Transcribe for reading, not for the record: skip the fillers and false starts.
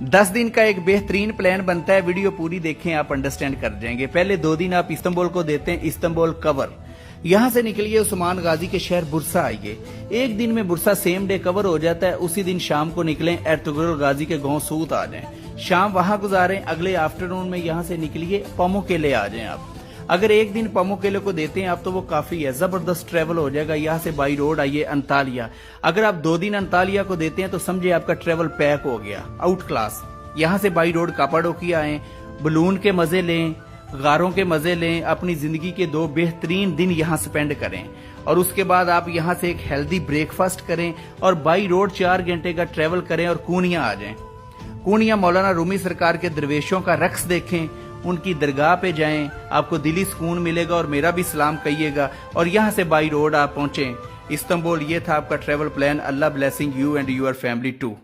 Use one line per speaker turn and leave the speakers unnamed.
10 दिन का एक बेहतरीन प्लान बनता है। वीडियो पूरी देखें, आप अंडरस्टैंड कर जाएंगे। पहले 2 दिन आप इस्तांबुल को देते हैं, इस्तांबुल कवर। यहाँ से निकलिए, उस्मान गाजी के शहर बुरसा आइए। एक दिन में बुरसा सेम डे कवर हो जाता है। उसी दिन शाम को निकलें, एर्तुगरुल गाजी के गांव सूत आ जाएं, शाम वहां गुजारें। अगले आफ्टरनून में यहाँ से निकलिए, पामुकेले आ जाएं आप। अगर एक दिन पामुकेले को देते हैं आप तो वो काफी है, जबरदस्त ट्रेवल हो जाएगा। यहाँ से बाई रोड आइए अंतालिया। अगर आप 2 दिन अंतालिया को देते हैं तो समझे आपका ट्रेवल पैक हो गया, आउट क्लास। यहाँ से बाई रोड कापाडोकिया आए, बलून के मजे लें, गारों के मजे लें, अपनी जिंदगी के 2 बेहतरीन दिन यहाँ स्पेंड करें। और उसके बाद आप यहाँ से एक हेल्दी ब्रेकफास्ट करें और बाई रोड 4 घंटे का ट्रेवल करें और कूनिया आ जाएं। कूनिया मौलाना रूमी सरकार के दरवेशों का रक्स देखें, उनकी दरगाह पे जाएं, आपको दिली सुकून मिलेगा और मेरा भी सलाम कहिएगा। और यहाँ से बाई रोड आप पहुंचे इस्तांबुल। ये था आपका ट्रेवल प्लान। अल्लाह blessing you and your family to.